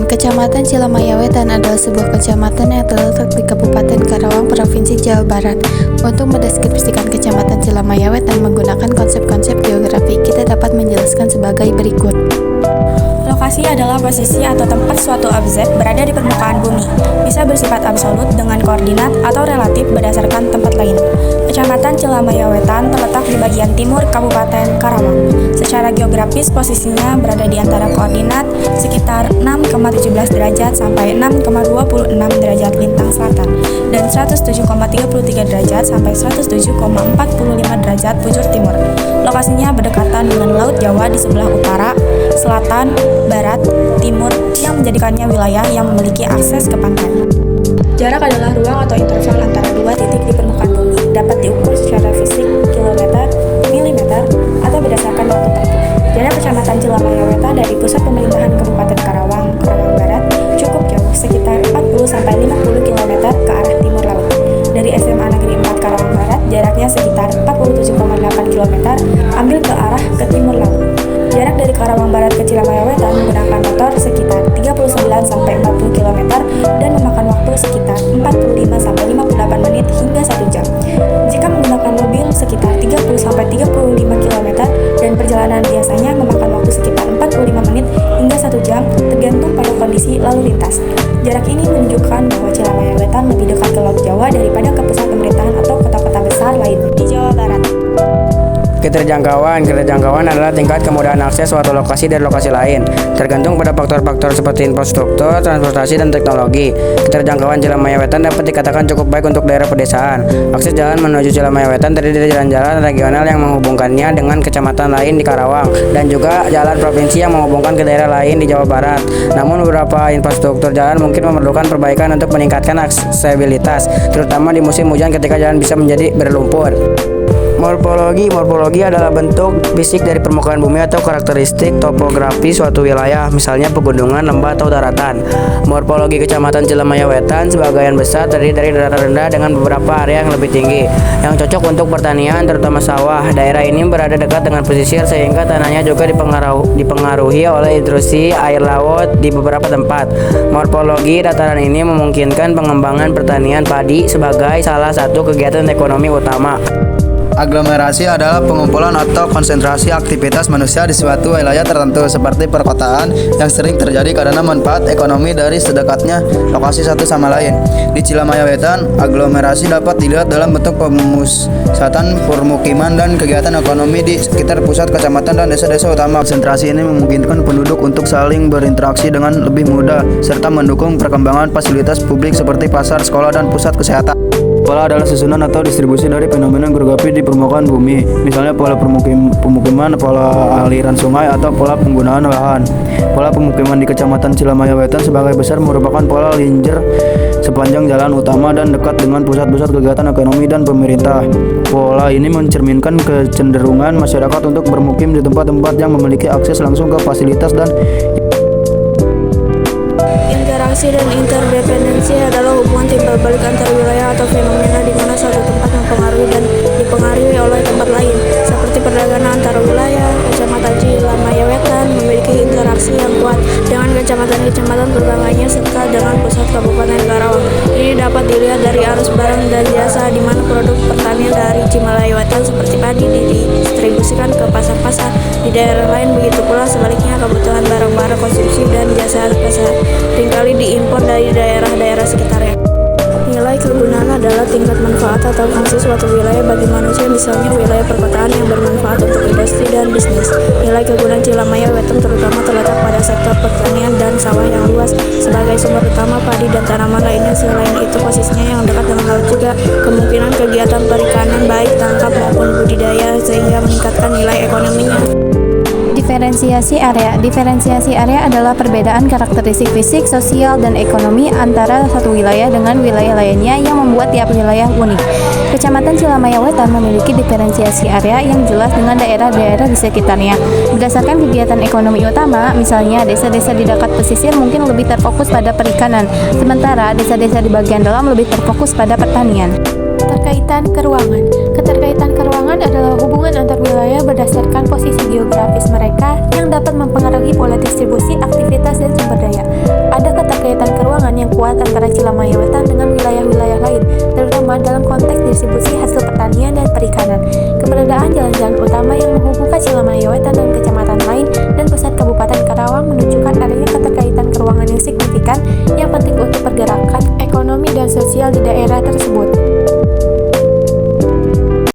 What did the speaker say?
Kecamatan Cilamaya Wetan adalah sebuah kecamatan yang terletak di Kabupaten Karawang, Provinsi Jawa Barat. Untuk mendeskripsikan Kecamatan Cilamaya Wetan menggunakan konsep-konsep geografi, kita dapat menjelaskan sebagai berikut. Lokasi adalah posisi atau tempat suatu objek berada di permukaan bumi, bisa bersifat absolut dengan koordinat atau relatif berdasarkan tempat lain. Kecamatan Cilamaya Wetan terletak di bagian timur Kabupaten Karawang. Secara geografis posisinya berada di antara koordinat sekitar 6,17 derajat sampai 6,26 derajat lintang selatan dan 107,33 derajat sampai 107,45 derajat bujur timur. Lokasinya berdekatan dengan Laut Jawa di sebelah utara, selatan, barat, timur yang menjadikannya wilayah yang memiliki akses ke pantai. Jarak adalah ruang atau interval antara dua titik di permukaan bumi, dapat diukur secara fisik kilometer, milimeter, atau berdasarkan waktu tempuh. Jarak Kecamatan Cilamaya Wetan dari pusat pemerintahan Kabupaten Karawang, Karawang Barat cukup jauh, sekitar 40-50 km ke arah timur laut. Dari SMA Negeri 4 Karawang Barat, jaraknya sekitar 47,8 km, ambil ke arah ke timur laut. Jarak dari Karawang Barat ke Cilamaya Wetan menggunakan motor sekitar 39-40 km dan memakan waktu sekitar 45-58 menit hingga 1 jam. Jika menggunakan mobil sekitar 30-35 km dan perjalanan biasanya memakan waktu sekitar 45 menit hingga 1 jam tergantung pada kondisi lalu lintas. Jarak ini menunjukkan bahwa Cilamaya Wetan lebih dekat ke Laut Jawa daripada ke pusat pemerintahan atau kota-kota besar lain di Jawa Barat. Keterjangkauan adalah tingkat kemudahan akses suatu lokasi dari lokasi lain, tergantung pada faktor-faktor seperti infrastruktur, transportasi, dan teknologi. Keterjangkauan Cilamaya Wetan dapat dikatakan cukup baik untuk daerah pedesaan. Akses jalan menuju Cilamaya Wetan terdiri dari jalan-jalan regional yang menghubungkannya dengan kecamatan lain di Karawang, dan juga jalan provinsi yang menghubungkan ke daerah lain di Jawa Barat. Namun beberapa infrastruktur jalan mungkin memerlukan perbaikan untuk meningkatkan aksesibilitas, terutama di musim hujan ketika jalan bisa menjadi berlumpur. Morfologi adalah bentuk fisik dari permukaan bumi atau karakteristik topografi suatu wilayah, misalnya pegunungan, lembah, atau daratan. Morfologi Kecamatan Cilamaya Wetan sebagian besar terdiri dari dataran rendah dengan beberapa area yang lebih tinggi, yang cocok untuk pertanian, terutama sawah. Daerah ini berada dekat dengan pesisir sehingga tanahnya juga dipengaruhi oleh intrusi air laut di beberapa tempat. Morfologi dataran ini memungkinkan pengembangan pertanian padi sebagai salah satu kegiatan ekonomi utama. Aglomerasi adalah pengumpulan atau konsentrasi aktivitas manusia di suatu wilayah tertentu seperti perkotaan yang sering terjadi karena manfaat ekonomi dari sedekatnya lokasi satu sama lain. Di Cilamaya Wetan, aglomerasi dapat dilihat dalam bentuk pemusatan permukiman dan kegiatan ekonomi di sekitar pusat kecamatan dan desa-desa utama. Konsentrasi ini memungkinkan penduduk untuk saling berinteraksi dengan lebih mudah serta mendukung perkembangan fasilitas publik seperti pasar, sekolah, dan pusat kesehatan. Pola adalah susunan atau distribusi dari fenomena geografi di permukaan bumi, misalnya pola pemukiman, pola aliran sungai, atau pola penggunaan lahan. Pola pemukiman di Kecamatan Cilamaya Wetan sebagai besar merupakan pola linjer sepanjang jalan utama dan dekat dengan pusat-pusat kegiatan ekonomi dan pemerintah. Pola ini mencerminkan kecenderungan masyarakat untuk bermukim di tempat-tempat yang memiliki akses langsung ke fasilitas dan Interaksi dan interdependensi adalah hubungan timbal balik antar wilayah atau fenomena di mana suatu tempat mempengaruhi dan dipengaruhi oleh tempat lain. Seperti perdagangan antar wilayah, Kecamatan Cilamaya Wetan memiliki interaksi yang kuat dengan kecamatan-kecamatan tetangganya serta dengan pusat Kabupaten Karawang. Ini dapat dilihat dari arus barang dan jasa di mana produk pertanian dari Cilamaya Wetan seperti padi didistribusikan ke pasar-pasar di daerah lain. Begitu pula sebaliknya kebutuhan barang-barang konsumsi dan jasa seringkali diimpor dari daerah-daerah sekitarnya. Nilai kegunaan adalah tingkat manfaat atau fungsi suatu wilayah bagi manusia, misalnya wilayah perkotaan yang bermanfaat untuk industri dan bisnis. Nilai kegunaan Cilamaya Wetan terutama terletak pada sektor pertanian dan sawah yang luas sebagai sumber utama padi dan tanaman lainnya. Selain itu posisinya yang dekat dengan laut juga kemungkinan kegiatan perikanan baik tangkap maupun budidaya sehingga meningkatkan nilai ekonominya. Diferensiasi area adalah perbedaan karakteristik fisik, sosial, dan ekonomi antara satu wilayah dengan wilayah lainnya yang membuat tiap wilayah unik. Kecamatan Cilamaya Wetan memiliki diferensiasi area yang jelas dengan daerah-daerah di sekitarnya. Berdasarkan kegiatan ekonomi utama, misalnya desa-desa di dekat pesisir mungkin lebih terfokus pada perikanan, sementara desa-desa di bagian dalam lebih terfokus pada pertanian. Keterkaitan keruangan adalah hubungan antar wilayah berdasarkan posisi geografis mereka yang dapat mempengaruhi pola distribusi aktivitas dan sumber daya.